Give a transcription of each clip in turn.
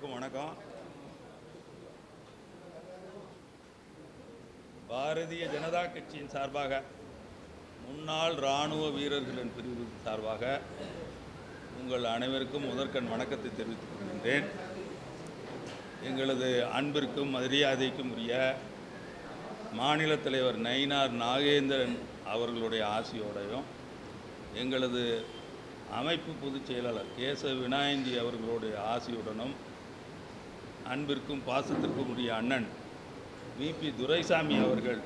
எல்லோருக்கும் வணக்கம். பாரதிய ஜனதா கட்சியின் சார்பாக, முன்னாள் இராணுவ வீரர்களின் பிரிவு சார்பாக உங்கள் அனைவருக்கும் முதற்கண் வணக்கத்தை தெரிவித்துக் கொள்கின்றேன். எங்களது அன்பிற்கும் மரியாதைக்கும் உரிய மாநில தலைவர் நயினார் நாகேந்திரன் அவர்களுடைய ஆசியோடையும், எங்களது அமைப்பு பொதுச் செயலாளர் கேசவ விநாயகி அவர்களுடைய ஆசியுடனும், அன்பிற்கும் பாசத்திற்கும் உரிய அண்ணன் விபி துரைசாமி அவர்கள்,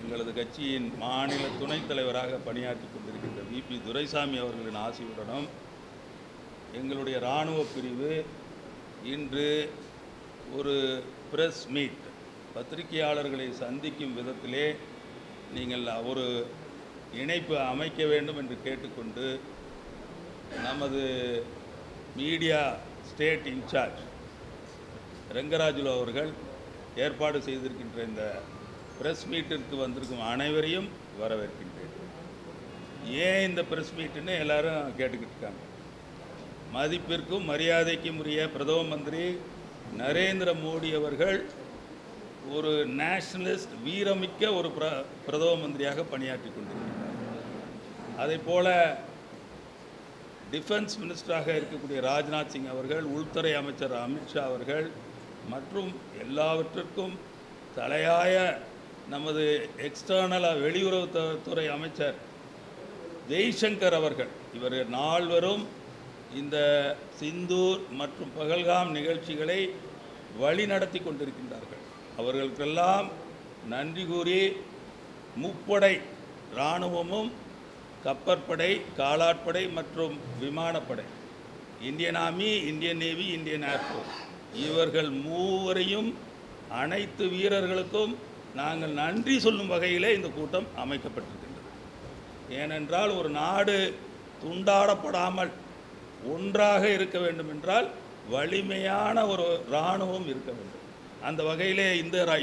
எங்களது கட்சியின் மாநில துணைத் தலைவராக பணியாற்றி கொண்டிருக்கின்ற விபி துரைசாமி அவர்களின் ஆசியுடனும், எங்களுடைய இராணுவ பிரிவு இன்று ஒரு பிரஸ் மீட், பத்திரிகையாளர்களை சந்திக்கும் விதத்திலே நீங்கள் ஒரு இணைப்பு அமைக்க வேண்டும் என்று கேட்டுக்கொண்டு, நமது மீடியா ஸ்டேட் இன்சார்ஜ் ரெங்கராஜுலு அவர்கள் ஏற்பாடு செய்திருக்கின்ற இந்த பிரஸ் மீட்டிற்கு வந்திருக்கும் அனைவரையும் வரவேற்கின்றேன். ஏன் இந்த பிரஸ் மீட்டுன்னு எல்லாரும் கேட்டுக்கிட்டு இருக்காங்க. மதிப்பிற்கும் மரியாதைக்கும் உரிய பிரதம மந்திரி நரேந்திர மோடி அவர்கள் ஒரு நேஷனலிஸ்ட், வீரமிக்க ஒரு பிரதம மந்திரியாக பணியாற்றி கொண்டிருக்கிறார். அதே போல டிஃபென்ஸ் மினிஸ்டராக இருக்கக்கூடிய ராஜ்நாத் சிங் அவர்கள், உள்துறை அமைச்சர் அமித்ஷா அவர்கள் மற்றும் எல்லாவற்றிற்கும் தலையாய நமது எக்ஸ்டர்னல் வெளியுறவுத்துறை அமைச்சர் ஜெய்சங்கர் அவர்கள், இவர் நால்வரும் இந்த சிந்தூர் மற்றும் பகல்காம் நிகழ்ச்சிகளை வழிநடத்தி கொண்டிருக்கின்றார்கள். அவர்களுக்கெல்லாம் நன்றி கூறி, முப்படை இராணுவமும், கப்பற்படை, காலாட்படை மற்றும் விமானப்படை, Indian army, Indian navy, Indian air force, இவர்கள் மூவரையும், அனைத்து வீரர்களுக்கும் நாங்கள் நன்றி சொல்லும் வகையிலே இந்த கூட்டம் அமைக்கப்பட்டிருக்கின்றது. ஏனென்றால் ஒரு நாடு துண்டாடப்படாமல் ஒன்றாக இருக்க வேண்டும் என்றால் வலிமையான ஒரு இராணுவம் இருக்க வேண்டும். அந்த வகையிலே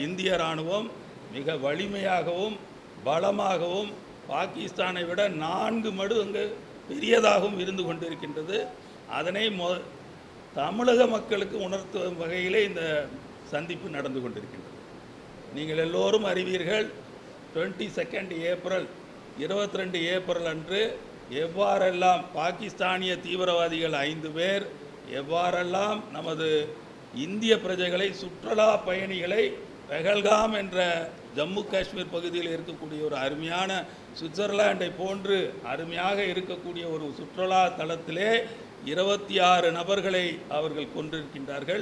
இந்திய இராணுவம் மிக வலிமையாகவும் பலமாகவும் பாகிஸ்தானை விட 4 மடங்கு பெரியதாகவும் இருந்து கொண்டிருக்கின்றது. அதனை தமிழக மக்களுக்கு உணர்த்தும் வகையிலே இந்த சந்திப்பு நடந்து கொண்டிருக்கின்றது. நீங்கள் எல்லோரும் அறிவீர்கள், 22 ஏப்ரல் 22 ஏப்ரல் அன்று எவ்வாறெல்லாம் பாகிஸ்தானிய தீவிரவாதிகள் 5 பேர் எவ்வாறெல்லாம் நமது இந்திய பிரஜைகளை, சுற்றுலா பயணிகளை, பெஹல்காம் என்ற ஜம்மு காஷ்மீர் பகுதியில் இருக்கக்கூடிய ஒரு அருமையான சுவிட்சர்லாண்டை போன்று அருமையாக இருக்கக்கூடிய ஒரு சுற்றுலா தலத்திலே 26 நபர்களை அவர்கள் கொண்டிருக்கின்றார்கள்.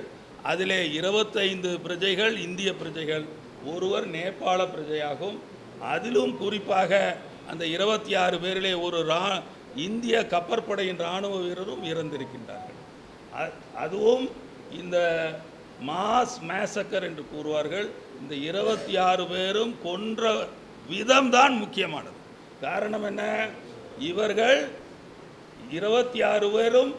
அதிலே 25 பிரஜைகள் இந்திய பிரஜைகள், ஒருவர் நேபாள பிரஜையாகும். அதிலும் குறிப்பாக அந்த 26 பேரிலே ஒரு இந்திய கப்பற்படையின் இராணுவ வீரரும் இறந்திருக்கின்றார்கள். அதுவும் இந்த மாஸ் மேசக்கர் என்று கூறுவார்கள். இந்த 26 பேரும் கொன்ற விதம்தான் முக்கியமானது. காரணம் என்ன? இவர்கள் 26 பேரும்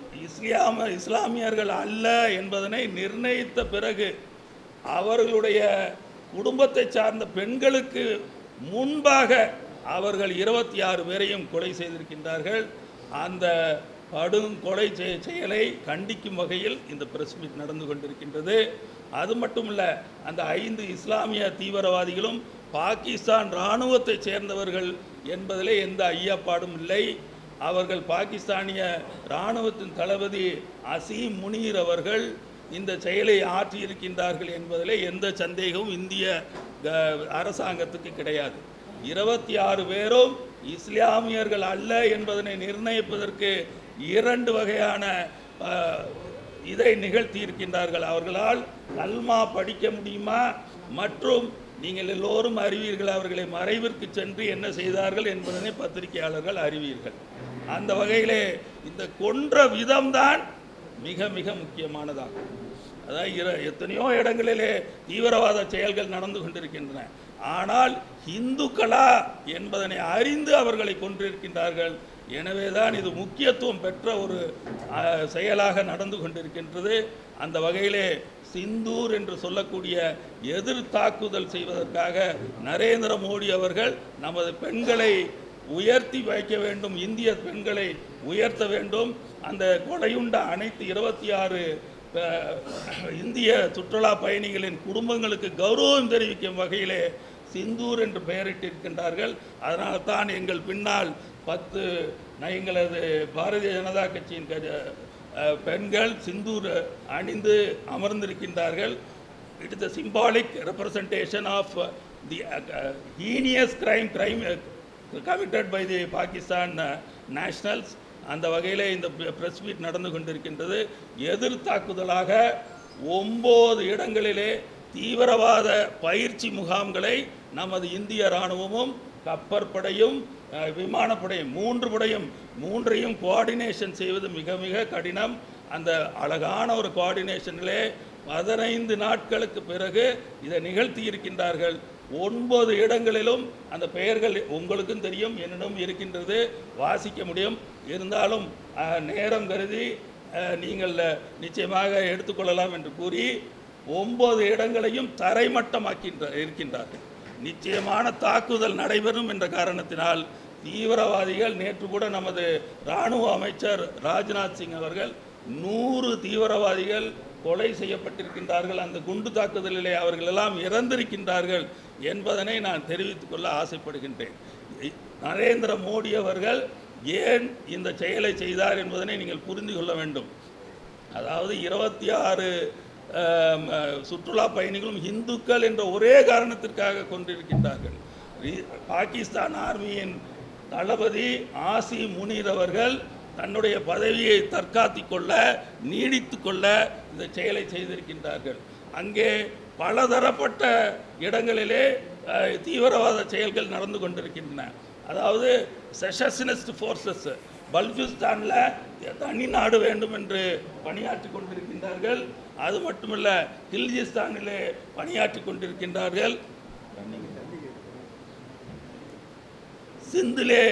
இஸ்லாமியர்கள் அல்ல என்பதனை நிர்ணயித்த பிறகு, அவர்களுடைய குடும்பத்தை சார்ந்த பெண்களுக்கு முன்பாக அவர்கள் 26 பேரையும் கொலை செய்திருக்கின்றார்கள். அந்த கொலை செயலை கண்டிக்கும் வகையில் இந்த பிரஸ் மீட் நடந்து கொண்டிருக்கின்றது. அது மட்டுமல்ல, அந்த 5 இஸ்லாமிய தீவிரவாதிகளும் பாகிஸ்தான் இராணுவத்தை சேர்ந்தவர்கள் என்பதிலே எந்த ஐயப்பாடும் இல்லை. அவர்கள் பாகிஸ்தானிய இராணுவத்தின் தளபதி அசீம் முனீர் அவர்கள் இந்த செயலை ஆற்றியிருக்கின்றார்கள் என்பதிலே எந்த சந்தேகமும் இந்திய அரசாங்கத்துக்கு கிடையாது. 26 பேரும் இஸ்லாமியர்கள் அல்ல என்பதனை நிர்ணயிப்பதற்கு 2 வகையான இதை நிகழ்த்தியிருக்கின்றார்கள். அவர்களால் கல்மா படிக்க முடியுமா, மற்றும் நீங்கள் எல்லோரும் அறிவீர்கள், அவர்களை மறைவிற்கு சென்று என்ன செய்தார்கள் என்பதனை பத்திரிகையாளர்கள் அறிவீர்கள். அந்த வகையிலே இந்த கொன்ற விதம்தான் மிக மிக முக்கியமானதாகும். அதாவது எத்தனையோ இடங்களிலே தீவிரவாத செயல்கள் நடந்து கொண்டிருக்கின்றன. ஆனால் இந்துக்களா என்பதனை அறிந்து அவர்களை கொண்டிருக்கின்றார்கள். எனவேதான் இது முக்கியத்துவம் பெற்ற ஒரு செயலாக நடந்து கொண்டிருக்கின்றது. அந்த வகையிலே சிந்தூர் என்று சொல்லக்கூடிய எதிர் தாக்குதல் செய்வதற்காக நரேந்திர மோடி அவர்கள் நமது பெண்களை உயர்த்தி வைக்க வேண்டும், இந்திய பெண்களை உயர்த்த வேண்டும். அந்த கொலையுண்ட அனைத்து 26 இந்திய சுற்றுலா பயணிகளின் குடும்பங்களுக்கு கௌரவம் தெரிவிக்கும் வகையிலே சிந்தூர் என்று பெயரிட்டிருக்கின்றார்கள். அதனால்தான் எங்கள் பின்னால் 10 எங்களது பாரதிய ஜனதா கட்சியின் பெண்கள் சிந்தூர் அணிந்து அமர்ந்திருக்கின்றார்கள். It is a symbolic representation of the heinous crime committed by the Pakistan nationals. அந்த வகையிலே இந்த பிரஸ் மீட் நடந்து கொண்டிருக்கின்றது. எதிர் தாக்குதலாக 9 இடங்களிலே தீவிரவாத பயிற்சி முகாம்களை நமது இந்திய இராணுவமும் கப்பற்படையும் விமானப்படையும் 3 படையும் 3ஐயும் கோஆர்டினேஷன் செய்வது மிக மிக கடினம். அந்த அழகான ஒரு கோஆர்டினேஷனிலே 15 நாட்களுக்கு பிறகு இதை நிகழ்த்தி இருக்கின்றார்கள். 9 இடங்களிலும் அந்த பெயர்கள் உங்களுக்கும் தெரியும், என்னிடம் இருக்கின்றது, வாசிக்க முடியும். இருந்தாலும் நேரம் கருதி நீங்கள் நிச்சயமாக எடுத்துக்கொள்ளலாம் என்று கூறி 9 இடங்களையும் இருக்கின்றார்கள். நிச்சயமான தாக்குதல் நடைபெறும் என்ற காரணத்தினால் தீவிரவாதிகள் நேற்று கூட நமது இராணுவ அமைச்சர் ராஜ்நாத் சிங் அவர்கள் 100 தீவிரவாதிகள் கொலை செய்யப்பட்டிருக்கின்றார்கள், அந்த குண்டு தாக்குதலிலே அவர்கள் எல்லாம் இறந்திருக்கின்றார்கள் என்பதனை நான் தெரிவித்துக் கொள்ள ஆசைப்படுகின்றேன். நரேந்திர மோடி அவர்கள் ஏன் இந்த செயலை செய்தார் என்பதனை நீங்கள் புரிந்து கொள்ள வேண்டும். அதாவது 26 சுற்றுலா பயணிகளும் இந்துக்கள் என்ற ஒரே காரணத்திற்காக கொண்டிருக்கின்றார்கள். பாகிஸ்தான் ஆர்மியின் தளபதி ஆசி முனீர் அவர்கள் தன்னுடைய பதவியை தற்காத்து கொள்ள நீடித்து கொள்ள இந்த செயலை செய்திருக்கின்றார்கள். அங்கே பலதரப்பட்ட இடங்களிலே தீவிரவாத செயல்கள் நடந்து கொண்டிருக்கின்றன. அதாவது செஷனிஸ்ட் ஃபோர்ஸஸ் பல்ஜிஸ்தானில் தனி நாடு வேண்டும் என்று பணியாற்றி கொண்டிருக்கின்றார்கள். அது மட்டுமல்ல, கில்ஜிஸ்தானிலே பணியாற்றி கொண்டிருக்கின்றார்கள். சிந்திலே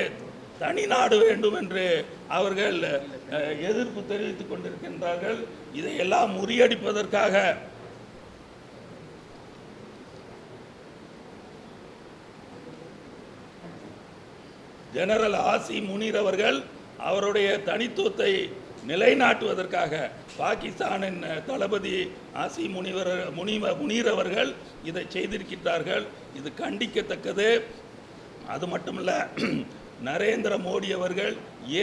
தனி நாடு வேண்டும் என்று அவர்கள் எதிர்ப்பு தெரிவித்துக் கொண்டிருக்கின்றார்கள். இதையெல்லாம் முறியடிப்பதற்காக ஜெனரல் ஆசி முனீர் அவர்கள் அவருடைய தனித்துவத்தை நிலைநாட்டுவதற்காக பாகிஸ்தானின் தளபதி ஆசி முனீர் அவர்கள் இதை செய்திருக்கின்றார்கள். இது கண்டிக்கத்தக்கது. அது மட்டுமல்ல, நரேந்திர மோடி அவர்கள்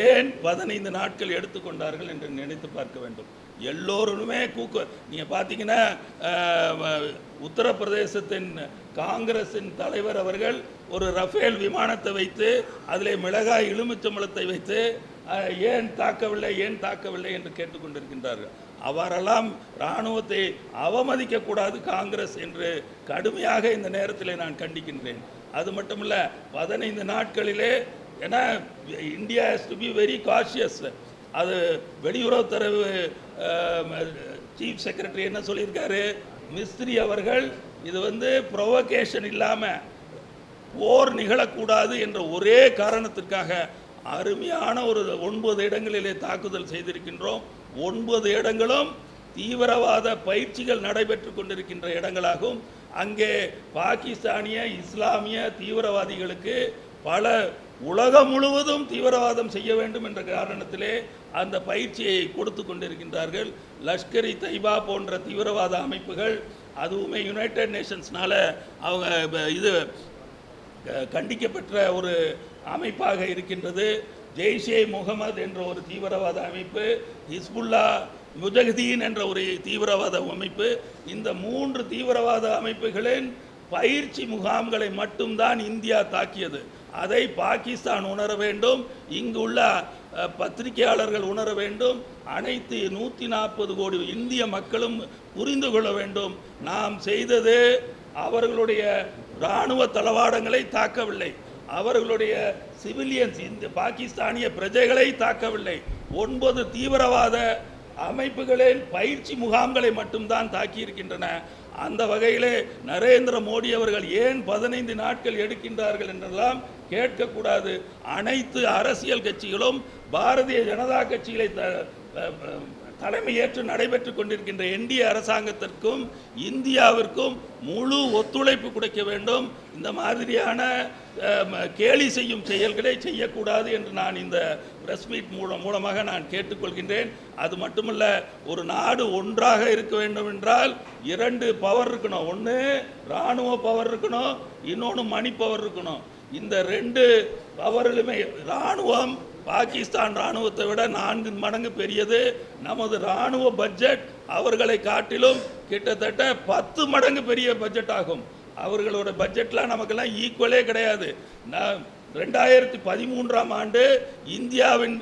ஏன் 15 நாட்கள் எடுத்துக்கொண்டார்கள் என்று நினைத்து பார்க்க வேண்டும். எல்லோருமே நீங்கள் பார்த்தீங்கன்னா உத்தரப்பிரதேசத்தின் காங்கிரஸின் தலைவர் அவர்கள் ஒரு ரஃபேல் விமானத்தை வைத்து அதில் மிளகாய் எலுமிச்சம்பழத்தை வைத்து ஏன் தாக்கவில்லை என்று கேட்டுக்கொண்டிருக்கின்றார்கள். அவரெல்லாம் இராணுவத்தை அவமதிக்கக்கூடாது காங்கிரஸ் என்று கடுமையாக இந்த நேரத்தில் நான் கண்டிக்கின்றேன். அது மட்டுமல்ல, 15 நாட்களிலே, ஏன்னா India has to be very cautious. அது வெளியுறவுத்துறை சீஃப் செக்ரட்டரி என்ன சொல்லியிருக்காரு, மிஸ்திரி அவர்கள் இது ப்ரொவோகேஷன் இல்லாமல் போர் நிகழக்கூடாது என்ற ஒரே காரணத்திற்காக அருமையான ஒரு 9 இடங்களிலே தாக்குதல் செய்திருக்கின்றோம். 9 இடங்களும் தீவிரவாத பயிற்சிகள் நடைபெற்று கொண்டிருக்கின்ற இடங்களாகும். அங்கே பாகிஸ்தானிய இஸ்லாமிய தீவிரவாதிகளுக்கு பல உலகம் முழுவதும் தீவிரவாதம் செய்ய வேண்டும் என்ற காரணத்திலே அந்த பயிற்சியை கொடுத்து கொண்டிருக்கின்றார்கள். லஷ்கர் இ தைபா போன்ற தீவிரவாத அமைப்புகள், அதுவுமே யுனைடெட் நேஷன்ஸ்னால அவங்க இது கண்டிக்கப்பட்ட ஒரு அமைப்பாக இருக்கின்றது. ஜெய்ஷே முகமது என்ற ஒரு தீவிரவாத அமைப்பு, ஹிஸ்புல்லா முஜஹிதீன் என்ற ஒரு தீவிரவாத அமைப்பு, இந்த 3 தீவிரவாத அமைப்புகளின் பயிற்சி முகாம்களை மட்டும்தான் இந்தியா தாக்கியது. அதை பாகிஸ்தான் உணர வேண்டும், இங்கு உள்ள பத்திரிகையாளர்கள் உணர வேண்டும், அனைத்து 140 கோடி இந்திய மக்களும் புரிந்து கொள்ள வேண்டும். நாம் செய்தது அவர்களுடைய இராணுவ தளவாடங்களை தாக்கவில்லை, அவர்களுடைய சிவிலியன்ஸ் இந்த பாகிஸ்தானிய பிரஜைகளை தாக்கவில்லை. 9 தீவிரவாத அமைப்புகளின் பயிற்சி முகாம்களை மட்டும்தான் தாக்கியிருக்கின்றன. அந்த வகையிலே நரேந்திர மோடி அவர்கள் ஏன் 15 நாட்கள் எடுக்கின்றார்கள் என்றெல்லாம் கேட்கக்கூடாது. அனைத்து அரசியல் கட்சிகளும் பாரதிய ஜனதா கட்சிகளை தலைமையேற்று நடைபெற்றுக் கொண்டிருக்கின்ற என்டிஏ அரசாங்கத்திற்கும் இந்தியாவிற்கும் முழு ஒத்துழைப்பு கொடுக்க வேண்டும். இந்த மாதிரியான கேலி செய்யும் செயல்களை செய்யக்கூடாது என்று நான் இந்த பிரஸ் மீட் மூலமாக நான் கேட்டுக்கொள்கின்றேன். அது மட்டுமல்ல, ஒரு நாடு ஒன்றாக இருக்க வேண்டும் என்றால் 2 பவர் இருக்கணும். ஒன்று இராணுவ பவர் இருக்கணும், இன்னொன்று மணி பவர் இருக்கணும். இந்த 2 பவரிலுமே இராணுவம் பாகிஸ்தான் இராணுவத்தை விட 4 மடங்கு பெரியது. நமது இராணுவ பட்ஜெட் அவர்களை காட்டிலும் கிட்டத்தட்ட 10 மடங்கு பெரிய பட்ஜெட் ஆகும். அவர்களோட பட்ஜெட்லாம் நமக்கெல்லாம் ஈக்குவலே கிடையாது. 2013ஆம் ஆண்டு இந்தியாவின்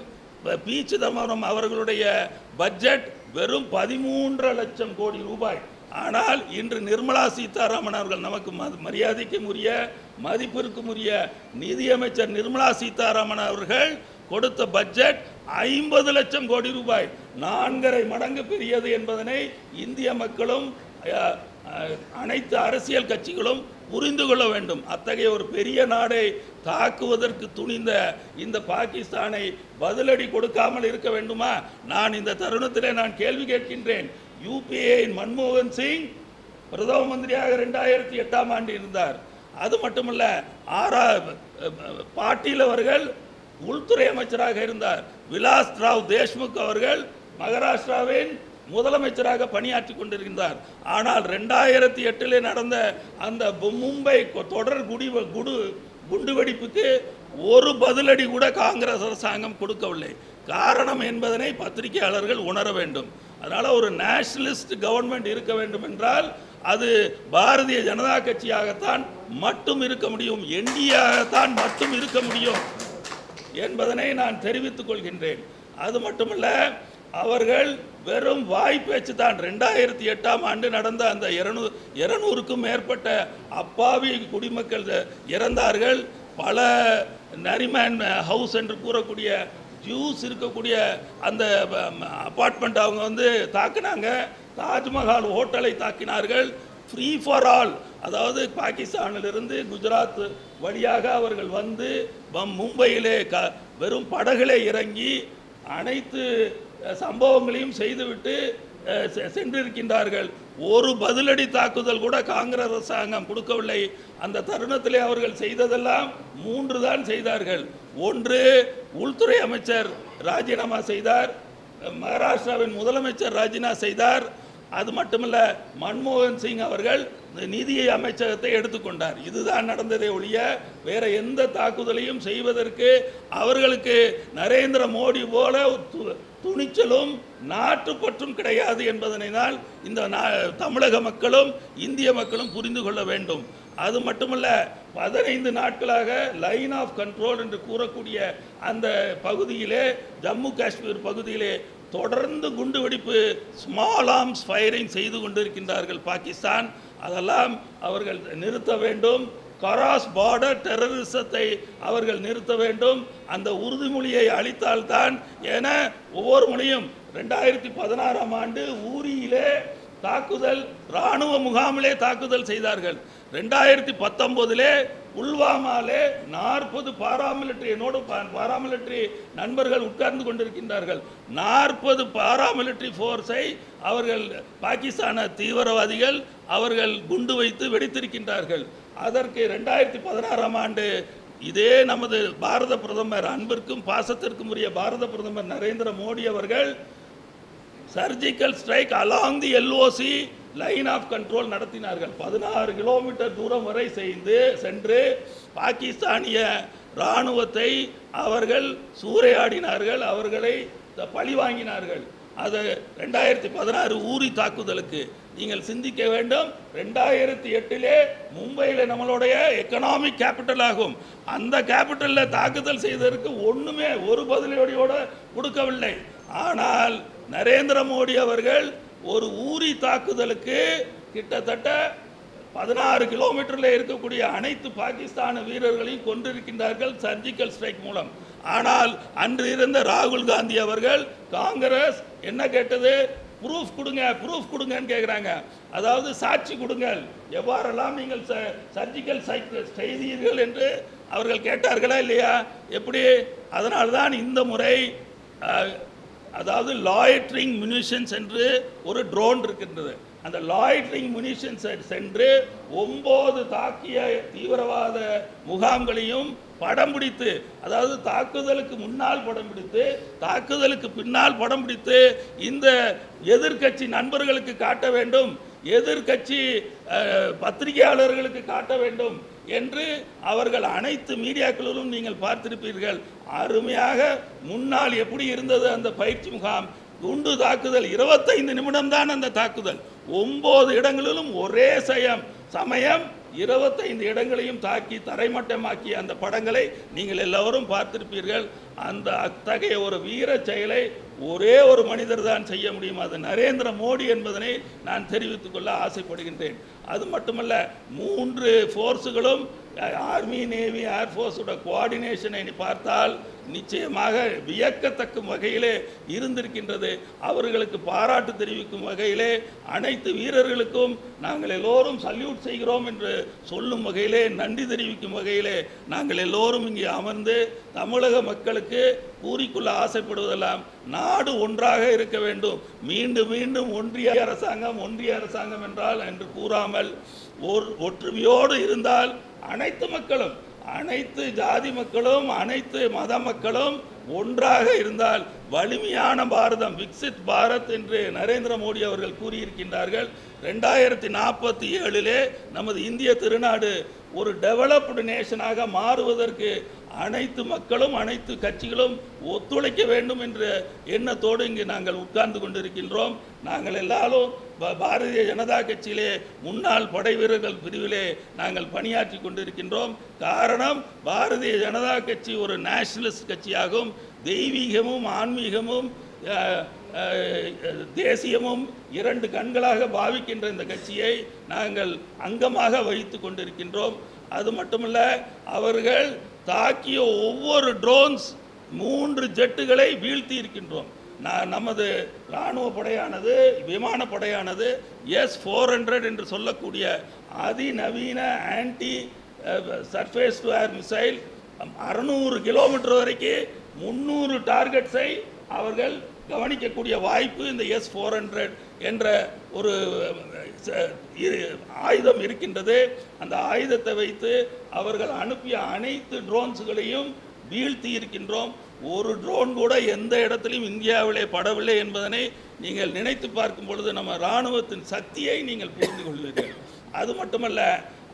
பி. சிதம்பரம் அவர்களுடைய பட்ஜெட் வெறும் 13 லட்சம் கோடி ரூபாய். ஆனால் இன்று நிர்மலா சீதாராமன் அவர்கள், நமக்கு மரியாதைக்கும் உரிய மதிப்பிற்கும் உரிய நிதியமைச்சர் நிர்மலா சீதாராமன் அவர்கள் கொடுத்த பட்ஜெட் 50 லட்சம் கோடி ரூபாய், 4.5 மடங்கு பெரியது என்பதனை இந்திய மக்களும் அனைத்து அரசியல் கட்சிகளும் புரிந்து கொள்ள வேண்டும். அத்தகைய ஒரு பெரிய நாடை தாக்குவதற்கு துணிந்த இந்த பாகிஸ்தானை பதிலடி கொடுக்காமல் இருக்க வேண்டுமா? நான் இந்த தருணத்திலே நான் கேள்வி கேட்கின்றேன். யூபிஏயின் மன்மோகன் சிங் பிரதம மந்திரியாக 2008ஆம் ஆண்டு இருந்தார். அது மட்டுமல்ல, பாட்டீல் அவர்கள் உள்துறை அமைச்சராக இருந்தார். விலாஸ் ராவ் தேஷ்முக் அவர்கள் மகாராஷ்டிராவின் முதலமைச்சராக பணியாற்றி கொண்டிருந்தார். ஆனால் 2008 நடந்த அந்த மும்பை தொடர் குண்டுவெடிப்புக்கு ஒரு பதிலடி கூட காங்கிரஸ் அரசாங்கம் கொடுக்கவில்லை. காரணம் என்பதனை பத்திரிகையாளர்கள் உணர வேண்டும். அதனால் ஒரு நேஷனலிஸ்ட் கவர்மெண்ட் இருக்க வேண்டும் என்றால் அது பாரதிய ஜனதா கட்சியாகத்தான் மட்டும் இருக்க முடியும், என்டிஏயாகத்தான் மட்டும் இருக்க முடியும் என்பதனை நான் தெரிவித்துக் கொள்கின்றேன். அது மட்டுமல்ல, அவர்கள் வெறும் வாய்ப்பேச்சு தான். 2008ஆம் ஆண்டு நடந்த அந்த 200க்கும் மேற்பட்ட அப்பாவி குடிமக்கள் இறந்தார்கள். பல நரிமேன் ஹவுஸ் என்று கூறக்கூடிய ஜூஸ் இருக்கக்கூடிய அந்த அப்பார்ட்மெண்ட் அவங்க தாக்கினாங்க. தாஜ்மஹால் ஹோட்டலை தாக்கினார்கள். ஃப்ரீ ஃபார் ஆல், அதாவது பாகிஸ்தானிலிருந்து குஜராத் வழியாக அவர்கள் மும்பையிலே வெறும் படகுலே இறங்கி அனைத்து சம்பவங்களையும் செய்துவிட்டு சென்றிருக்கின்றார்கள். ஒரு பதிலடி தாக்குதல் கூட காங்கிரஸ் அரசாங்கம் கொடுக்கவில்லை. அந்த தருணத்திலே அவர்கள் செய்ததெல்லாம் 3 தான் செய்தார்கள். ஒன்று, உள்துறை அமைச்சர் ராஜினாமா செய்தார், மகாராஷ்டிராவின் முதலமைச்சர் ராஜினாமா செய்தார். அது மட்டுமல்ல, மன்மோகன் சிங் அவர்கள் நிதி அமைச்சகத்தை எடுத்துக்கொண்டார். இதுதான் நடந்ததே ஒழிய வேற எந்த தாக்குதலையும் செய்வதற்கு அவர்களுக்கு நரேந்திர மோடி போல துணிச்சலும் நாட்டுப்பற்றும் கிடையாது என்பதனை தான் இந்த தமிழக மக்களும் இந்திய மக்களும் புரிந்து கொள்ள வேண்டும். அது மட்டுமல்ல, 15 நாட்களாக லைன் ஆஃப் கண்ட்ரோல் என்று கூறக்கூடிய அந்த பகுதியிலே, ஜம்மு காஷ்மீர் பகுதியிலே தொடர்ந்து குண்டுவெடிப்பு, ஸ்மால் ஆர்ம்ஸ் ஃபயரிங் செய்து கொண்டிருக்கின்றார்கள் பாகிஸ்தான். அதெல்லாம் அவர்கள் நிறுத்த வேண்டும். கிராஸ் பார்டர் டெரரிசத்தை அவர்கள் நிறுத்த வேண்டும். அந்த உறுதிமொழியை அளித்தால்தான், என ஒவ்வொரு முறையும் 2016ஆம் ஆண்டு ஊரியிலே தாக்குதல், இராணுவ முகாமிலே தாக்குதல் செய்தார்கள். 2019 புல்வாமாலே 40 பாராமிலிட்டரி, என்னோடு பாராமிலிட்டரி நண்பர்கள் உட்கார்ந்து கொண்டிருக்கின்றார்கள். 40 பாராமிலிட்டரி ஃபோர்ஸை அவர்கள் பாகிஸ்தான தீவிரவாதிகள் அவர்கள் குண்டு வைத்து வெடித்திருக்கின்றார்கள். அதற்கு 2016ஆம் ஆண்டு இதே நமது பாரத பிரதமர், அன்பிற்கும் பாசத்திற்கும் உரிய பாரத பிரதமர் நரேந்திர மோடி அவர்கள் surgical strike along the LOC line of control நடத்தினார்கள். 16 கிலோமீட்டர் தூரம் வரை சென்று பாகிஸ்தானிய இராணுவத்தை அவர்கள் சூறையாடினார்கள், அவர்களை பழி வாங்கினார்கள். அது 2016 ஊரி தாக்குதலுக்கு. நீங்கள் சிந்திக்க வேண்டும். 2008 மும்பையில் நம்மளுடைய எக்கனாமிக் கேபிட்டல் ஆகும். அந்த கேபிட்டலில் தாக்குதல் செய்ததற்கு ஒன்றுமே ஒரு பதிலடியோடு கொடுக்கவில்லை. ஆனால் நரேந்திர மோடி அவர்கள் ஒரு ஊரி தாக்குதலுக்கு கிட்டத்தட்ட 16 கிலோமீட்டரில் இருக்கக்கூடிய அனைத்து பாகிஸ்தான வீரர்களையும் கொண்டிருக்கின்றார்கள் சர்ஜிக்கல் ஸ்ட்ரைக் மூலம். ஆனால் அன்று இருந்த ராகுல் காந்தி அவர்கள், காங்கிரஸ் என்ன கேட்டது? ப்ரூஃப் கொடுங்க, ப்ரூஃப் கொடுங்கன்னு கேட்குறாங்க. அதாவது சாட்சி கொடுங்கள், எவ்வாறெல்லாம் நீங்கள் சர்ஜிக்கல் ஸ்ட்ரைக் செய்தீர்கள் என்று அவர்கள் கேட்டார்களா இல்லையா? எப்படி? அதனால்தான் இந்த முறை அதாவது லாய்ட்ரிங் முனிஷன்ஸ் என்று ஒரு ட்ரோன் இருக்கின்றது. அந்த லாய்ட்ரிங் முனிஷன்ஸ் சென்று 9 தாக்கிய தீவிரவாத முகாம்களையும் படம் பிடித்து, அதாவது தாக்குதலுக்கு முன்னால் படம் பிடித்து, தாக்குதலுக்கு பின்னால் படம் பிடித்து இந்த எதிர்க்கட்சி நண்பர்களுக்கு காட்ட வேண்டும், எதிர்க்கட்சி பத்திரிகையாளர்களுக்கு காட்ட வேண்டும் என்று அவர்கள் அனைத்து மீடியாக்களிலும் நீங்கள் பார்த்திருப்பீர்கள். அருமையாக முன்னால் எப்படி இருந்தது அந்த பயிற்சி முகாம். குண்டு தாக்குதல் 25 நிமிடம் தான் அந்த தாக்குதல். 9 இடங்களிலும் ஒரே சமயம் 25 இடங்களையும் தாக்கி தரைமட்டமாக்கிய அந்த படங்களை நீங்கள் எல்லோரும் பார்த்திருப்பீர்கள். அந்த அத்தகைய ஒரு வீர செயலை ஒரே ஒரு மனிதர் தான் செய்ய முடியும், அது நரேந்திர மோடி என்பதனை நான் தெரிவித்துக் கொள்ள ஆசைப்படுகின்றேன். அது மட்டுமல்ல, 3 ஃபோர்ஸுகளும் ஆர்மி, நேவி, ஏர்ஃபோர்ஸோட கோஆர்டினேஷனை பார்த்தால் நிச்சயமாக வியக்கத்தக்கும் வகையிலே இருந்திருக்கின்றது. அவர்களுக்கு பாராட்டு தெரிவிக்கும் வகையிலே அனைத்து வீரர்களுக்கும் நாங்கள் எல்லோரும் சல்யூட் செய்கிறோம் என்று சொல்லும் வகையிலே, நன்றி தெரிவிக்கும் வகையிலே நாங்கள் எல்லோரும் இங்கே அமர்ந்து தமிழக மக்களுக்கு கூறிக்கொள்ள ஆசைப்படுவதெல்லாம் நாடு ஒன்றாக இருக்க வேண்டும். மீண்டும் மீண்டும் ஒன்றிய அரசாங்கம் என்றால் என்று கூறாமல் ஒற்றுமையோடு இருந்தால் அனைத்து மக்களும், அனைத்து ஜாதி மக்களும், அனைத்து மத மக்களும் ஒன்றாக இருந்தால் வலிமையான பாரதம், விக்சித் பாரத் என்று நரேந்திர மோடி அவர்கள் கூறியிருக்கின்றார்கள். 2047 நமது இந்திய திருநாடு ஒரு டெவலப்டு நேஷனாக மாறுவதற்கு அனைத்து மக்களும் அனைத்து கட்சிகளும் ஒத்துழைக்க வேண்டும் என்ற எண்ணத்தோடு இங்கு நாங்கள் உட்கார்ந்து கொண்டிருக்கின்றோம். நாங்கள் எல்லாரும் பாரதிய ஜனதா கட்சியிலே முன்னாள் படை வீரர்கள் பிரிவிலே நாங்கள் பணியாற்றி கொண்டிருக்கின்றோம். காரணம், பாரதிய ஜனதா கட்சி ஒரு நேஷனலிஸ்ட் கட்சியாகும். தெய்வீகமும் ஆன்மீகமும் தேசியமும் 2 கண்களாக பாவிக்கின்ற இந்த கட்சியை நாங்கள் அங்கமாக வைத்து கொண்டிருக்கின்றோம். அது மட்டுமல்ல, அவர்கள் தாக்கிய ஒவ்வொரு ட்ரோன்ஸ் 3 ஜெட்டுகளை வீழ்த்தி இருக்கின்றோம். நமது இராணுவ படையானது, விமானப்படையானது S-400 என்று சொல்லக்கூடிய அதிநவீன anti surface to air missile 600 kilometre வரைக்கும் 300 டார்கெட்ஸை அவர்கள் கவனிக்கக்கூடிய வாய்ப்பு இந்த S-400 என்ற ஒரு ஆயுதம் இருக்கின்றது. அந்த ஆயுதத்தை வைத்து அவர்கள் அனுப்பிய அனைத்து ட்ரோன்ஸுகளையும் வீழ்த்தி இருக்கின்றோம். ஒரு ட்ரோன் கூட எந்த இடத்திலும் இந்தியாவிலே படவில்லை என்பதனை நீங்கள் நினைத்து பார்க்கும் பொழுது நம்ம இராணுவத்தின் சக்தியை நீங்கள் புரிந்து கொள்வீர்கள். அது மட்டுமல்ல,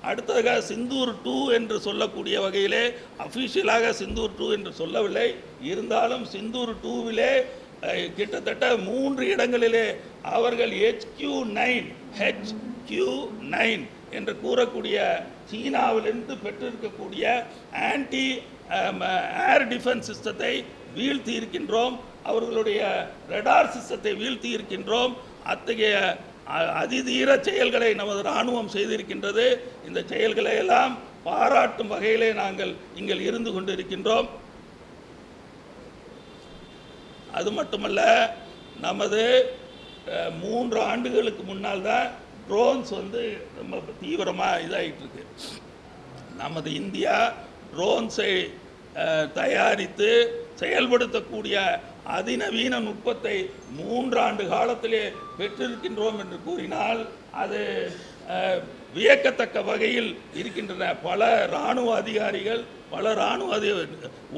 அடுத்ததாக சிந்தூர் 2 என்று சொல்லக்கூடிய வகையிலே அஃபிஷியலாக சிந்தூர் 2 என்று சொல்லவில்லை, இருந்தாலும் சிந்தூர் 2விலே கிட்டத்தட்ட 3 இடங்களிலே அவர்கள் HQ-9 என்று கூறக்கூடிய சீனாவிலிருந்து பெற்றிருக்கக்கூடிய ஆன்டி ஏர் டிஃபென்ஸ் சிஸ்டத்தை வீழ்த்தி இருக்கின்றோம். அவர்களுடைய ரடார் சிஸ்டத்தை வீழ்த்தி இருக்கின்றோம். அத்தகைய அதிதீர செயல்களை நமது இராணுவம் செய்திருக்கின்றது. இந்த செயல்களை எல்லாம் பாராட்டும் வகையிலே நாங்கள் இங்கே இருந்து கொண்டிருக்கின்றோம். அது மட்டுமல்ல, நமது 3 ஆண்டுகளுக்கு முன்னால் தான் ட்ரோன்ஸ் ரொம்ப தீவிரமாக இதாகிட்டு இருக்கு. நமது இந்தியா ட்ரோன்ஸை தயாரித்து செயல்படுத்தக்கூடிய அதிநவீன நுட்பத்தை 3 ஆண்டு காலத்திலே பெற்றிருக்கின்றோம் என்று கூறினால் அது வியக்கத்தக்க வகையில் இருக்கின்றன. பல இராணுவ அதிகாரிகள்,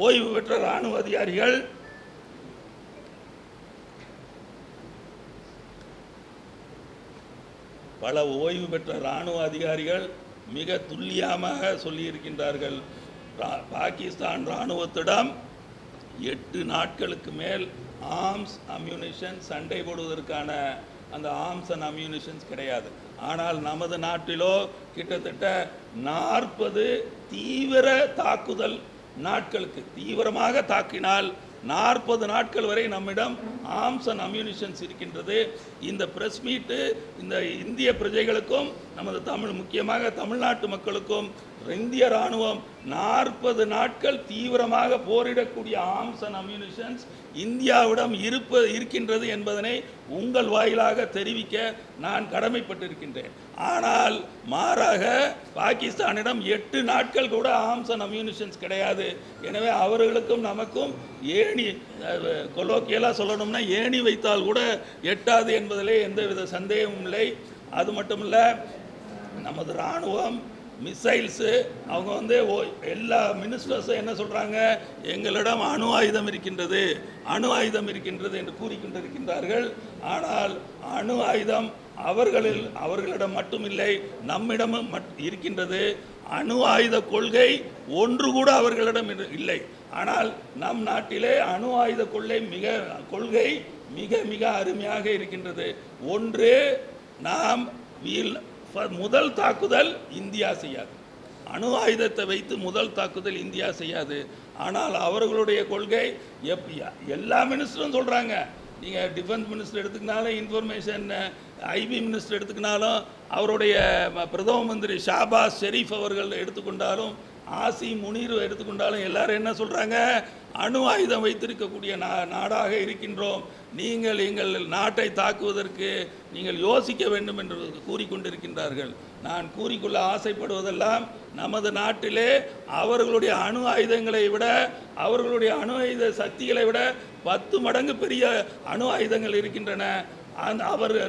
ஓய்வு பெற்ற இராணுவ அதிகாரிகள் மிக துல்லியமாக சொல்லியிருக்கின்றார்கள். பாகிஸ்தான் இராணுவத்திடம் 8 நாட்களுக்கு மேல் ஆர்ம்ஸ் அம்யூனிஷன், சண்டை போடுவதற்கான அந்த ஆர்ம்ஸ் அண்ட் அம்யூனிஷன்ஸ் கிடையாது. ஆனால் நமது நாட்டிலோ கிட்டத்தட்ட 40 தீவிர தாக்குதல் நாட்களுக்கு, தீவிரமாக தாக்கினால் 40 நாட்கள் வரை நம்மிடம் ஆர்ம்ஸ் அண்ட் அம்யூனிஷன்ஸ் இருக்கின்றது. இந்த பிரஸ் மீட்டு இந்த இந்திய பிரஜைகளுக்கும் நமது முக்கியமாக தமிழ்நாட்டு மக்களுக்கும் இந்திய இராணுவம் 40 நாட்கள் தீவிரமாக போரிடக்கூடிய ஆர்ம்ஸ் அண்ட் அம்யூனிஷன்ஸ் இந்தியாவிடம் இருக்கின்றது என்பதனை உங்கள் வாயிலாக தெரிவிக்க நான் கடமைப்பட்டிருக்கின்றேன். ஆனால் மாறாக பாகிஸ்தானிடம் 8 நாட்கள் கூட ஆர்ம்ஸ் அண்ட் அம்யூனிஷன்ஸ் கிடையாது. எனவே அவர்களுக்கும் நமக்கும் ஏணி, கொலோக்கியலாக சொல்லணும்னா ஏணி வைத்தால் கூட எட்டாது என்பதிலே எந்தவித சந்தேகமும் இல்லை. அது மட்டும் இல்லை, நமது இராணுவம் மிசைல்ஸு அவங்க எல்லா மினிஸ்டர்ஸும் என்ன சொல்கிறாங்க, எங்களிடம் அணு ஆயுதம் இருக்கின்றது, அணு ஆயுதம் இருக்கின்றது என்று கூறிக்கொண்டிருக்கின்றார்கள். ஆனால் அணு ஆயுதம் அவர்களிடம் மட்டுமில்லை, நம்மிடமும் இருக்கின்றது. அணு ஆயுத கொள்கை ஒன்று கூட அவர்களிடம் இல்லை. ஆனால் நம் நாட்டிலே அணு ஆயுத கொள்கை மிக மிக அருமையாக இருக்கின்றது. ஒன்று, நாம் முதல் தாக்குதல் இந்தியா செய்யாது. அணு ஆயுதத்தை வைத்து முதல் தாக்குதல் இந்தியா செய்யாது. ஆனால் அவர்களுடைய கொள்கை எல்லா மினிஸ்டரும் சொல்கிறாங்க. நீங்கள் டிஃபென்ஸ் மினிஸ்டர் எடுத்துக்கினாலும், இன்ஃபர்மேஷன் ஐபி மினிஸ்டர் எடுத்துக்கினாலும், அவருடைய பிரதம மந்திரி ஷாபாஸ் ஷெரீஃப் அவர்கள் எடுத்துக்கொண்டாலும், ஆசி முனீர் எடுத்துக்கொண்டாலும் எல்லாரும் என்ன சொல்கிறாங்க, அணு ஆயுதம் வைத்திருக்கக்கூடிய நாடாக இருக்கின்றோம், நீங்கள் எங்கள் நாட்டை தாக்குவதற்கு நீங்கள் யோசிக்க வேண்டும் என்று கூறிக்கொண்டிருக்கின்றார்கள். நான் கூறிக்கொள்ள ஆசைப்படுவதெல்லாம், நமது நாட்டிலே அவர்களுடைய அணு ஆயுதங்களை விட, அவர்களுடைய அணு ஆயுத சக்திகளை விட 10 மடங்கு பெரிய அணு ஆயுதங்கள் இருக்கின்றன.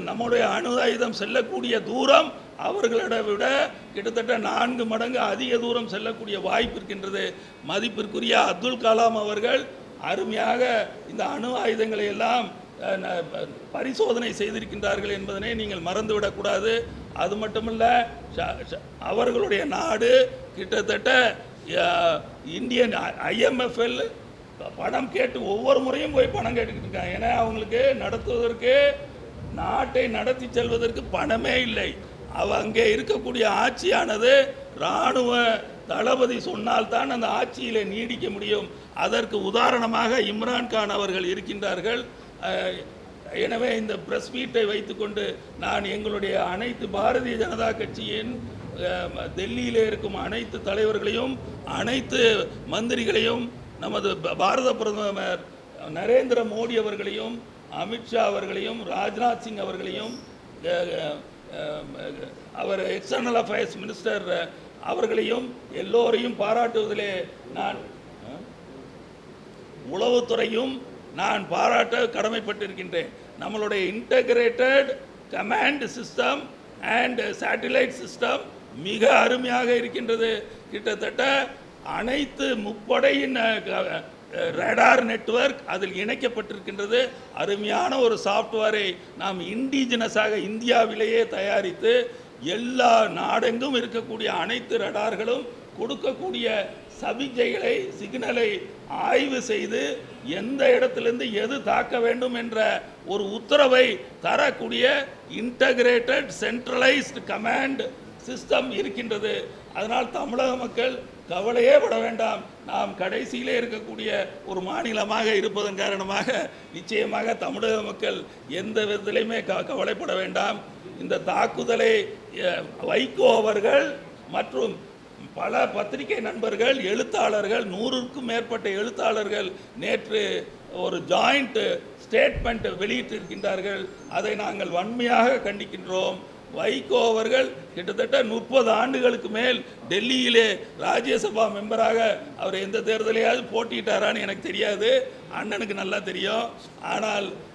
நம்முடைய அணு ஆயுதம் செல்லக்கூடிய தூரம் அவர்களை விட கிட்டத்தட்ட 4 மடங்கு அதிக தூரம் செல்லக்கூடிய வாய்ப்பு இருக்கின்றது. மதிப்பிற்குரிய அப்துல் கலாம் அவர்கள் அருமையாக இந்த அணு ஆயுதங்களை எல்லாம் பரிசோதனை செய்திருக்கின்றார்கள் என்பதனை நீங்கள் மறந்துவிடக்கூடாது. அது மட்டுமல்ல, அவர்களுடைய நாடு கிட்டத்தட்ட இந்தியன் IMFL பணம் கேட்டு ஒவ்வொரு முறையும் போய் பணம் கேட்டுக்கிட்டு இருக்காங்க. ஏன்னா அவங்களுக்கு நடத்துவதற்கு, நாட்டை நடத்தி செல்வதற்கு பணமே இல்லை. அங்கே இருக்கக்கூடிய ஆட்சியானது இராணுவ தளபதி சொன்னால்தான் அந்த ஆட்சியில் நீடிக்க முடியும். அதற்கு உதாரணமாக இம்ரான்கான் அவர்கள் இருக்கின்றார்கள். எனவே இந்த பிரஸ் மீட்டை வைத்துக்கொண்டு நான் எங்களுடைய அனைத்து பாரதிய ஜனதா கட்சியின் டெல்லியிலே இருக்கும் அனைத்து தலைவர்களையும், அனைத்து மந்திரிகளையும், நமது பாரத பிரதமர் நரேந்திர மோடி அவர்களையும், அமித்ஷா அவர்களையும், ராஜ்நாத் சிங் அவர்களையும், அவர் எக்ஸ்டர்னல் அஃபேர்ஸ் மினிஸ்டர் அவர்களையும் எல்லோரையும் பாராட்டுவதிலே நான், உளவுத்துறையும் நான் பாராட்ட கடமைப்பட்டிருக்கின்றேன். நம்மளுடைய integrated command system and satellite system மிக அருமையாக இருக்கின்றது. கிட்டத்தட்ட அனைத்து முப்படையின் ரேடார் நெட்வொர்க் அதில் இணைக்கப்பட்டிருக்கின்றது. அருமையான ஒரு சாஃப்ட்வேரை நாம் இண்டிஜினஸாக இந்தியாவிலேயே தயாரித்து எல்லா நாடெங்கும் இருக்கக்கூடிய அனைத்து ரடார்களும் கொடுக்கக்கூடிய சமிக்ஞைகளை, சிக்னலை ஆய்வு செய்து எந்த இடத்திலிருந்து எது தாக்க வேண்டும் என்ற ஒரு உத்தரவை தரக்கூடிய இன்டகிரேட்டட் சென்ட்ரலைஸ்டு கமாண்ட் சிஸ்டம் இருக்கின்றது. அதனால் தமிழக மக்கள் கவலையே பட வேண்டாம். நாம் கடைசியிலே இருக்கக்கூடிய ஒரு மாநிலமாக இருப்பதன் காரணமாக நிச்சயமாக தமிழக மக்கள் எந்த விதத்திலையுமே கவலைப்பட வேண்டாம். இந்த தாக்குதலை வைகோ அவர்கள் மற்றும் பல பத்திரிகை நண்பர்கள், எழுத்தாளர்கள், 100க்கும் மேற்பட்ட எழுத்தாளர்கள் நேற்று ஒரு ஜாயிண்ட் ஸ்டேட்மெண்ட் வெளியிட்டிருக்கின்றார்கள். அதை நாங்கள் வன்மையாக கண்டிக்கின்றோம். வைகோ அவர்கள் கிட்டத்தட்ட 30 ஆண்டுகளுக்கு மேல் டெல்லியிலே ராஜ்யசபா மெம்பராக அவர் எந்த தேர்தலையாவது போட்டியிட்டாரான்னு எனக்கு தெரியாது, அண்ணனுக்கு நல்லா தெரியும்.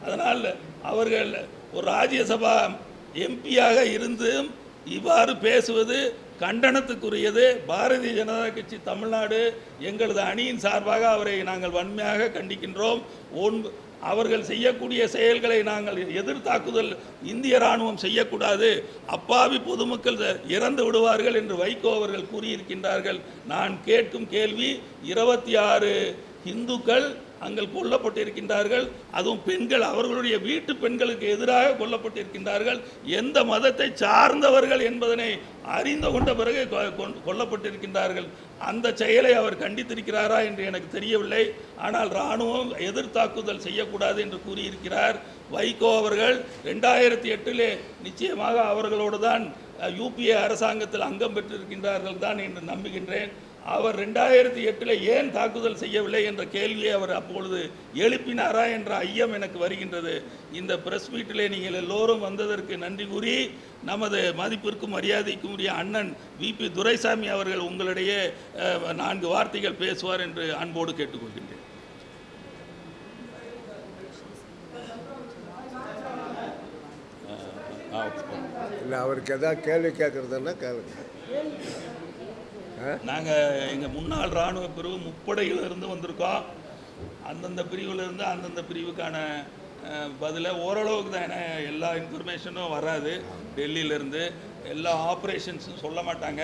அதனால் அவர்கள் ஒரு ராஜ்யசபா எம்பியாக இருந்தும் இவ்வாறு பேசுவது கண்டனத்துக்குரியது. பாரதிய ஜனதா கட்சி தமிழ்நாடு எங்களது அணியின் சார்பாக அவரை நாங்கள் வன்மையாக கண்டிக்கின்றோம். அவர்கள் செய்யக்கூடிய செயல்களை நாங்கள் எதிர்த்தாக்குதல் இந்திய இராணுவம் செய்யக்கூடாது, அப்பாவி பொதுமக்கள் இறந்து விடுவார்கள் என்று வைகோ அவர்கள் கூறியிருக்கின்றார்கள். நான் கேட்கும் கேள்வி, 26 இந்துக்கள் அங்கே கொல்லப்பட்டிருக்கின்றார்கள், அதுவும் பெண்கள், அவர்களுடைய வீட்டு பெண்களுக்கு எதிராக கொல்லப்பட்டிருக்கின்றார்கள். எந்த மதத்தை சார்ந்தவர்கள் என்பதனை அறிந்து கொண்ட பிறகு கொல்லப்பட்டிருக்கின்றார்கள். அந்த செயலை அவர் கண்டித்திருக்கிறாரா என்று எனக்கு தெரியவில்லை. ஆனால் இராணுவம் எதிர்த்தாக்குதல் செய்யக்கூடாது என்று கூறியிருக்கிறார். வைகோ அவர்கள் 2008 நிச்சயமாக அவர்களோடு தான் UPA அரசாங்கத்தில் அங்கம் பெற்றிருக்கின்றார்கள் தான் என்று நம்புகின்றேன். அவர் 2008 ஏன் தாக்குதல் செய்யவில்லை என்ற கேள்வியை அவர் அப்பொழுது எழுப்பினாரா என்ற ஐயம் எனக்கு வருகின்றது. இந்த பிரஸ் மீட்டிலே நீங்கள் எல்லோரும் வந்ததற்கு நன்றி கூறி நமது மதிப்பிற்கும் மரியாதைக்கும் உரிய அண்ணன் விபி துரைசாமி அவர்கள் உங்களிடையே 4 வார்த்தைகள் பேசுவார் என்று அன்போடு கேட்டுக்கொள்கின்றேன். இல்லை, அவருக்கு எதாவது கேள்வி கேட்குறதுன்னா கேளுங்க. நாங்கள் எங்கள் முன்னாள் இராணுவ பிரிவு முப்படையிலிருந்து வந்திருக்கோம். அந்தந்த பிரிவிலிருந்து அந்தந்த பிரிவுக்கான பதிலை ஓரளவுக்கு தான், ஏன்னா எல்லா இன்ஃபர்மேஷனும் வராது. டெல்லியிலேருந்து எல்லா ஆப்ரேஷன்ஸும் சொல்ல மாட்டாங்க,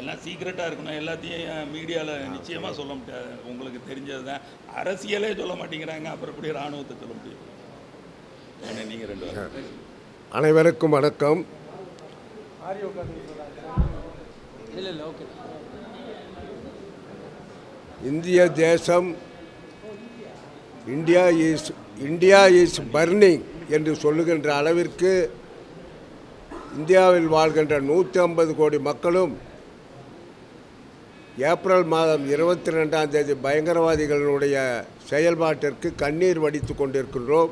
எல்லாம் சீக்ரெட்டாக இருக்கணும். எல்லாத்தையும் மீடியாவில் நிச்சயமாக சொல்ல முடியாது. உங்களுக்கு தெரிஞ்சது தான். அரசியலே சொல்ல மாட்டேங்கிறாங்க, அப்புறம் எப்படி இராணுவத்தை சொல்ல முடியும்? நீங்கள் 2 வாரம். அனைவருக்கும் வணக்கம். இந்திய தேசம் இந்தியா இஸ் பர்னிங் என்று சொல்லுகின்ற அளவிற்கு இந்தியாவில் வாழ்கின்ற 150 கோடி மக்களும் ஏப்ரல் மாதம் 22ஆம் தேதி பயங்கரவாதிகளுடைய செயல்பாட்டிற்கு கண்ணீர் வடித்து கொண்டிருக்கின்றோம்.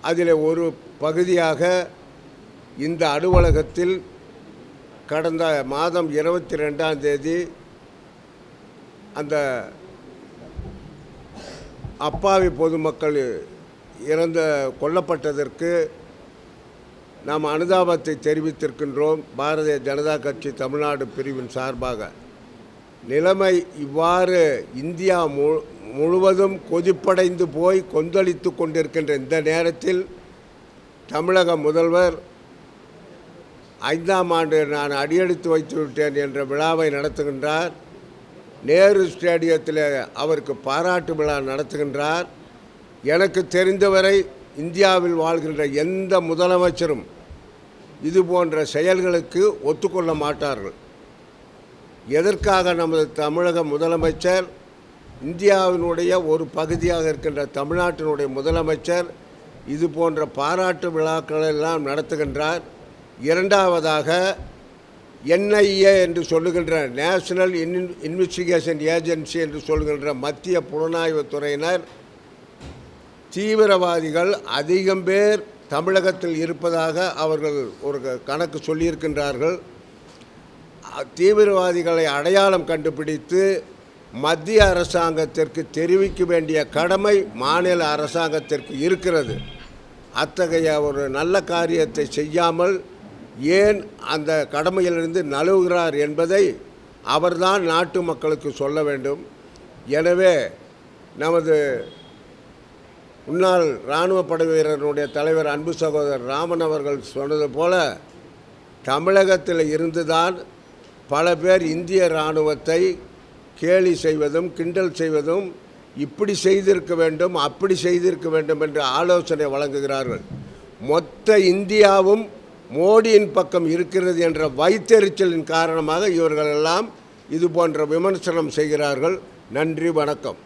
அதில் ஒரு பகுதியாக இந்த அலுவலகத்தில் கடந்த மாதம் 22ஆம் தேதி அந்த அப்பாவி பொதுமக்கள் கொல்லப்பட்டதற்கு நாம் அனுதாபத்தை தெரிவித்திருக்கின்றோம். பாரதிய ஜனதா கட்சி தமிழ்நாடு பிரிவின் சார்பாக நிலைமை இவ்வாறு இந்தியா முழுவதும் கொதிப்படைந்து போய் கொந்தளித்து கொண்டிருக்கின்ற இந்த நேரத்தில் தமிழக முதல்வர் 5ஆம் ஆண்டு நான் அடியெடுத்து வைத்து விட்டேன் என்ற விழாவை நடத்துகின்றார். நேரு ஸ்டேடியத்தில் அவருக்கு பாராட்டு விழா நடத்துகின்றார். எனக்கு தெரிந்தவரை இந்தியாவில் வாழ்கின்ற எந்த முதலமைச்சரும் இது போன்ற செயல்களுக்கு ஒத்துக்கொள்ள மாட்டார்கள். எதற்காக நமது தமிழக முதலமைச்சர், இந்தியாவினுடைய ஒரு பகுதியாக இருக்கின்ற தமிழ்நாட்டினுடைய முதலமைச்சர் இது போன்ற பாராட்டு விழாக்களெல்லாம் நடத்துகின்றார்? இரண்டாவதாக NIA என்று சொல்லுகின்ற நேஷனல் இன்வெஸ்டிகேஷன் ஏஜென்சி என்று சொல்கின்ற மத்திய புலனாய்வு துறையினர் தீவிரவாதிகள் அதிகம் பேர் தமிழகத்தில் இருப்பதாக அவர்கள் ஒரு கணக்கு சொல்லியிருக்கின்றார்கள். தீவிரவாதிகளை அடையாளம் கண்டுபிடித்து மத்திய அரசாங்கத்திற்கு தெரிவிக்க வேண்டிய கடமை மாநில அரசாங்கத்திற்கு இருக்கிறது. அத்தகைய ஒரு நல்ல காரியத்தை செய்யாமல் ஏன் அந்த கடமையிலிருந்து நழுவுகிறார் என்பதை அவர்தான் நாட்டு மக்களுக்கு சொல்ல வேண்டும். எனவே நமது முன்னாள் இராணுவ படை வீரர்களுடைய தலைவர் அன்பு சகோதரர் ராமன் அவர்கள் சொன்னது போல தமிழகத்தில் இருந்துதான் பல பேர் இந்திய இராணுவத்தை கேலி செய்வதும் கிண்டல் செய்வதும் இப்படி செய்திருக்க வேண்டும் அப்படி செய்திருக்க வேண்டும் என்று ஆலோசனை வழங்குகிறார்கள். மொத்த இந்தியாவும் மோடியின் பக்கம் இருக்கிறது என்ற வைத்தெரிச்சலின் காரணமாக இவர்களெல்லாம் இது போன்ற விமர்சனம் செய்கிறார்கள். நன்றி, வணக்கம்.